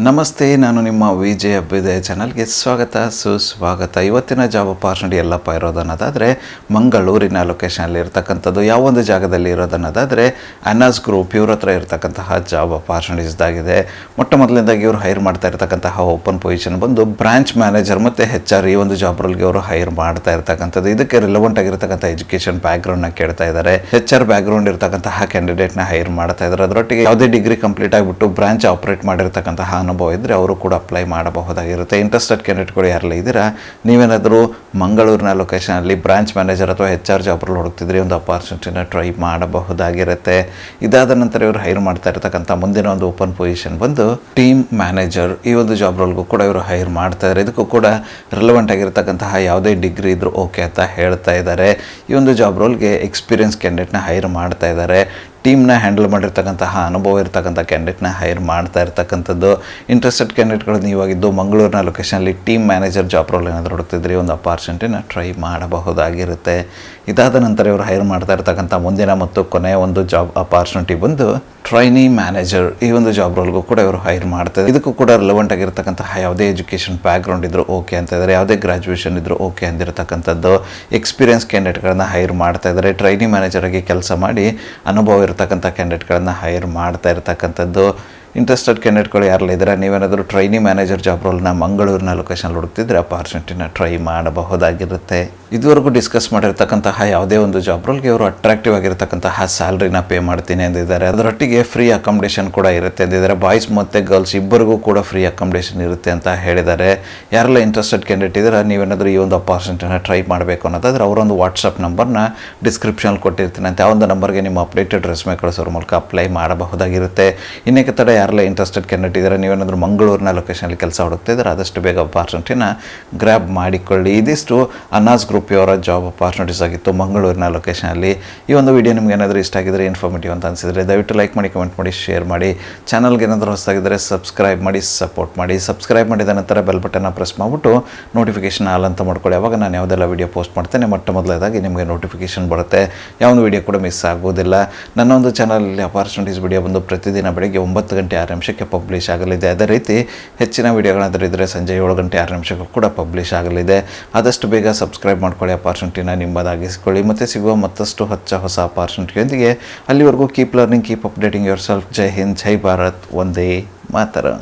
ನಮಸ್ತೆ, ನಾನು ನಿಮ್ಮ ವಿಜಯ್ ಅಭ್ಯುದಯ ಚಾನಲ್ಗೆ ಸ್ವಾಗತ ಸುಸ್ವಾಗತ. ಇವತ್ತಿನ ಜಾಬ್ ಅಪಾರ್ಚುನಿಟಿ ಎಲ್ಲಪ್ಪ ಇರೋದನ್ನೋದಾದರೆ ಮಂಗಳೂರಿನ ಲೊಕೇಶನಲ್ಲಿ ಇರತಕ್ಕಂಥದ್ದು. ಯಾವೊಂದು ಜಾಗದಲ್ಲಿ ಇರೋದನ್ನೋದಾದರೆ ಅನಾಸ್ ಗ್ರೂಪ್ ಇವ್ರ ಹತ್ರ ಇರತಕ್ಕಂತಹ ಜಾಬ್ ಅಪಾರ್ಚುನಿಟೀಸ್ದಾಗಿದೆ. ಮೊಟ್ಟ ಮೊದಲನೇದಾಗಿ ಇವರು ಹೈರ್ ಮಾಡ್ತಾ ಇರತಕ್ಕಂತಹ ಓಪನ್ ಪೊಸಿಷನ್ ಬಂದು ಬ್ರಾಂಚ್ ಮ್ಯಾನೇಜರ್ ಮತ್ತು HR ಈ ಒಂದು ಜಾಬ್ ರೋಲ್ಗೆ ಅವರು ಹೈರ್ ಮಾಡ್ತಾ ಇರತಕ್ಕಂಥದ್ದು. ಇದಕ್ಕೆ ರಿಲೆವೆಂಟ್ ಆಗಿರತಕ್ಕಂಥ ಎಜುಕೇಷನ್ ಬ್ಯಾಕ್ಗ್ರೌಂಡ್ನ ಕೇಳ್ತಾ ಇದ್ದಾರೆ. HR ಬ್ಯಾಕ್ಗ್ರೌಂಡ್ ಇರತಕ್ಕಂತಹ ಕ್ಯಾಂಡಿಡೇಟ್ನ ಹೈರ್ ಮಾಡ್ತಾ ಇದ್ದಾರೆ. ಅದರೊಟ್ಟಿಗೆ ಯಾವುದೇ ಡಿಗ್ರಿ ಕಂಪ್ಲೀಟ್ ಆಗಿಬಿಟ್ಟು ಬ್ರಾಂಚ್ ಆಪರೇಟ್ ಮಾಡಿರ್ತಕ್ಕಂತಹ ಅನುಭವ ಇದ್ದರೆ ಅವರು ಕೂಡ ಅಪ್ಲೈ ಮಾಡಬಹುದಾಗಿರುತ್ತೆ. ಇಂಟ್ರೆಸ್ಟೆಡ್ ಕ್ಯಾಂಡಿಡೇಟ್ಗಳು ಯಾರೆಲ್ಲ ಇದ್ದೀರಾ, ನೀವೇನಾದರೂ ಮಂಗಳೂರಿನ ಲೊಕೇಶನಲ್ಲಿ ಬ್ರಾಂಚ್ ಮ್ಯಾನೇಜರ್ ಅಥವಾ HR ಜಾಬ್ ರೋಲ್ ಹುಡುಕ್ತಿದ್ರೆ ಒಂದು ಅಪಾರ್ಚುನಿಟಿನ ಟ್ರೈ ಮಾಡಬಹುದಾಗಿರುತ್ತೆ. ಇದಾದ ನಂತರ ಇವರು ಹೈರ್ ಮಾಡ್ತಾ ಇರತಕ್ಕಂಥ ಮುಂದಿನ ಒಂದು ಓಪನ್ ಪೊಸಿಷನ್ ಬಂದು ಟೀಮ್ ಮ್ಯಾನೇಜರ್. ಈ ಒಂದು ಜಾಬ್ ರೋಲ್ಗೂ ಕೂಡ ಇವರು ಹೈರ್ ಮಾಡ್ತಾ ಇದ್ದಾರೆ. ಇದಕ್ಕೂ ಕೂಡ ರಿಲೆವೆಂಟ್ ಆಗಿರತಕ್ಕಂತಹ ಯಾವುದೇ ಡಿಗ್ರಿ ಇದ್ರೂ ಓಕೆ ಅಂತ ಹೇಳ್ತಾ ಇದ್ದಾರೆ. ಈ ಒಂದು ಜಾಬ್ ರೋಲ್ಗೆ ಎಕ್ಸ್ಪೀರಿಯನ್ಸ್ ಕ್ಯಾಂಡಿಡೇಟ್ನ ಹೈರ್ ಮಾಡ್ತಾ ಇದ್ದಾರೆ. ಟೀಮ್ನ ಹ್ಯಾಂಡಲ್ ಮಾಡಿರ್ತಕ್ಕಂತಹ ಅನುಭವ ಇರತಕ್ಕಂಥ ಕ್ಯಾಂಡಿಡೇಟ್ನ ಹೈರ್ ಮಾಡ್ತಾ ಇರ್ತಕ್ಕಂಥದ್ದು. ಇಂಟ್ರೆಸ್ಟೆಡ್ ಕ್ಯಾಂಡಿಡೇಟ್ಗಳು ನೀವಾಗಿದ್ದು ಮಂಗಳೂರಿನ ಲೊಕೇಶನಲ್ಲಿ ಟೀಮ್ ಮ್ಯಾನೇಜರ್ ಜಾಬ್ ರೋಲ್ ಏನಾದರೂ ಹುಡುಕ್ತಿದ್ರೆ ಒಂದು ಅಪಾರ್ಚುನಿಟಿನ ಟ್ರೈ ಮಾಡಬಹುದಾಗಿರುತ್ತೆ. ಇದಾದ ನಂತರ ಇವರು ಹೈರ್ ಮಾಡ್ತಾ ಇರ್ತಕ್ಕಂಥ ಮುಂದಿನ ಮತ್ತು ಕೊನೆಯ ಒಂದು ಜಾಬ್ ಅಪಾರ್ಚುನಿಟಿ ಬಂದು ಟ್ರೈನಿ ಮ್ಯಾನೇಜರ್. ಈ ಒಂದು ಜಾಬ್ ರೋಲ್ಗೂ ಕೂಡ ಇವರು ಹೈರ್ ಮಾಡ್ತಾರೆ. ಇದಕ್ಕೂ ಕೂಡ ರಿಲೆವೆಂಟ್ ಆಗಿರತಕ್ಕಂತಹ ಯಾವುದೇ ಎಜುಕೇಷನ್ ಬ್ಯಾಕ್ಗ್ರೌಂಡ್ ಇದ್ರೂ ಓಕೆ ಅಂತ ಇದ್ದಾರೆ. ಯಾವುದೇ ಗ್ರಾಜುಯೇಷನ್ ಇದ್ರೂ ಓಕೆ ಅಂದಿರತಕ್ಕಂಥದ್ದು. ಎಕ್ಸ್ಪೀರಿಯನ್ಸ್ ಕ್ಯಾಂಡಿಡೇಟ್ಗಳನ್ನ ಹೈರ್ ಮಾಡ್ತಾ ಇದ್ದಾರೆ. ಟ್ರೈನಿ ಮ್ಯಾನೇಜರ್ ಆಗಿ ಕೆಲಸ ಮಾಡಿ ಅನುಭವ ಇರತಕ್ಕಂಥ ಕ್ಯಾಂಡಿಡೇಟ್ಗಳನ್ನು ಹೈರ್ ಮಾಡ್ತಾ ಇರತಕ್ಕಂಥದ್ದು. ಇಂಟ್ರೆಸ್ಟೆಡ್ ಕ್ಯಾಂಡಿಡೇಟ್ಗಳು ಯಾರೆಲ್ಲ ಇದ್ದಾರೆ, ನೀವೇನಾದರೂ ಟ್ರೈನಿ ಮ್ಯಾನೇಜರ್ ಜಾಬ್ ರೋಲ್ನ ಮಂಗಳೂರಿನ ಲೊಕೇಶನ್ ಹುಡುಕ್ತಿದ್ರೆ ಅಪಾರ್ಚುನಿಟಿನ ಟ್ರೈ ಮಾಡಬಹುದಾಗಿರುತ್ತೆ. ಇದುವರೆಗೂ ಡಿಸ್ಕಸ್ ಮಾಡಿರ್ತಕ್ಕಂತಹ ಯಾವುದೇ ಒಂದು ಜಾಬ್ ರೋಲ್ಗೆ ಇವರು ಅಟ್ರಾಕ್ಟಿವ್ ಆಗಿರತಕ್ಕಂತಹ ಸ್ಯಾಲ್ರಿನ ಪೇ ಮಾಡ್ತೀನಿ ಅಂದಿದ್ದಾರೆ. ಅದರೊಟ್ಟಿಗೆ ಫ್ರೀ ಅಕಾಮಿಡೇಷನ್ ಕೂಡ ಇರುತ್ತೆ ಅಂದಿದ್ದಾರೆ. ಬಾಯ್ಸ್ ಮತ್ತು ಗರ್ಲ್ಸ್ ಇಬ್ಬರಿಗೂ ಕೂಡ ಫ್ರೀ ಅಕಾಮಿಡೇಷನ್ ಇರುತ್ತೆ ಅಂತ ಹೇಳಿದ್ದಾರೆ. ಯಾರೆಲ್ಲ ಇಂಟ್ರೆಸ್ಟೆಡ್ ಕ್ಯಾಂಡಿಡೇಟ್ ಇದ್ದಾರೆ, ನೀವೇನಾದರೂ ಈ ಒಂದು ಅಪಾರ್ಚುನಿಟಿನ ಟ್ರೈ ಮಾಡಬೇಕು ಅನ್ನೋದಾದರೆ ಅವರೊಂದು ವಾಟ್ಸಪ್ ನಂಬರ್ನ ಡಿಸ್ಕ್ರಿಪ್ಷನಲ್ಲಿ ಕೊಟ್ಟಿರ್ತೀನಿ ಅಂತ. ಆ ಒಂದು ನಂಬರ್ಗೆ ನಿಮ್ಮ ಅಪ್ಡೇಟೆಡ್ ರೆಸ್ಯೂಮೆ ಕಳಿಸೋರ ಮೂಲಕ ಅಪ್ಲೈ ಮಾಡಬಹುದಾಗಿರುತ್ತೆ. ಇನ್ನೇಕೆ ತಡ ಯಾರೆಲ್ಲ ಇಂಟ್ರೆಸ್ಟೆಡ್ ಕ್ಯಾಂಡಿಡೇಟ್ ಇದ್ದಾರೆ, ನೀವೇನಾದರೂ ಮಂಗಳೂರಿನ ಲೊಕೇಶನಲ್ಲಿ ಕೆಲಸ ಹುಡುಕ್ತಿದ್ದಾರೆ ಆದಷ್ಟು ಬೇಗ ಅಪಾರ್ಚುನಿಟಿನ ಗ್ರ್ಯಾಬ್ ಮಾಡಿಕೊಳ್ಳಿ. ಇದಿಷ್ಟು ಅನಾಸ್ ಗ್ರೂಪ್ ಅವರ ಜಾಬ್ ಅಪಾರ್ಚುನಿಟೀಸ್ ಆಗಿತ್ತು ಮಂಗಳೂರಿನ ಲೊಕೇಶನಲ್ಲಿ. ಈ ಒಂದು ವಿಡಿಯೋ ನಿಮ್ಗೆ ಏನಾದರೂ ಇಷ್ಟ ಆಗಿದ್ರೆ, ಇನ್ಫಾರ್ಮೇಟಿವ್ ಅಂತ ಅನಿಸಿದರೆ ದಯವಿಟ್ಟು ಲೈಕ್ ಮಾಡಿ, ಕಮೆಂಟ್ ಮಾಡಿ, ಶೇರ್ ಮಾಡಿ. ಚಾನಲ್ಗೆ ಏನಾದರೂ ಹೊಸದಾಗಿದ್ದರೆ ಸಬ್ಸ್ಕ್ರೈಬ್ ಮಾಡಿ, ಸಪೋರ್ಟ್ ಮಾಡಿ. ಸಬ್ಸ್ಕ್ರೈಬ್ ಮಾಡಿದ ನಂತರ ಬೆಲ್ ಬಟನ್ನ ಪ್ರೆಸ್ ಮಾಡಿಬಿಟ್ಟು ನೋಟಿಫಿಕೇಷನ್ ಆಲ್ ಅಂತ ಮಾಡ್ಕೊಳ್ಳಿ. ಅವಾಗ ನಾನು ಯಾವುದೆಲ್ಲ ವಿಡಿಯೋ ಪೋಸ್ಟ್ ಮಾಡ್ತೇನೆ ಮೊಟ್ಟ ಮೊದಲನೇದಾಗಿ ನಿಮಗೆ ನೋಟಿಫಿಕೇಷನ್ ಬರುತ್ತೆ. ಯಾವೊಂದು ವಿಡಿಯೋ ಕೂಡ ಮಿಸ್ ಆಗೋದಿಲ್ಲ. ನನ್ನ ಒಂದು ಚಾನಲಲ್ಲಿ ಅಪಾರ್ಚುನಿಟೀಸ್ ವಿಡಿಯೋ ಬಂದು ಪ್ರತಿದಿನ ಬೆಳಗ್ಗೆ 9:06 ಪಬ್ಲಿಷ್ ಆಗಲಿದೆ. ಅದೇ ರೀತಿ ಹೆಚ್ಚಿನ ವಿಡಿಯೋಗಳಾದರೂ ಇದ್ದರೆ ಸಂಜೆ 7:06 ಕೂಡ ಪಬ್ಲಿಷ್ ಆಗಲಿದೆ. ಆದಷ್ಟು ಬೇಗ ಸಬ್ಸ್ಕ್ರೈಬ್ ಮಾಡ್ಕೊಳ್ಳಿ, ಅಪಾರ್ಚುನಿಟಿನ ನಿಮ್ಮದಾಗಿಸ್ಕೊಳ್ಳಿ. ಮತ್ತು ಸಿಗುವ ಮತ್ತಷ್ಟು ಹೊಸ ಅಪಾರ್ಚುನಿಟಿಯೊಂದಿಗೆ ಅಲ್ಲಿವರೆಗೂ keep learning, keep updating yourself. Jai Hind, Jai Bharat, Vande ಮಾತರಂ.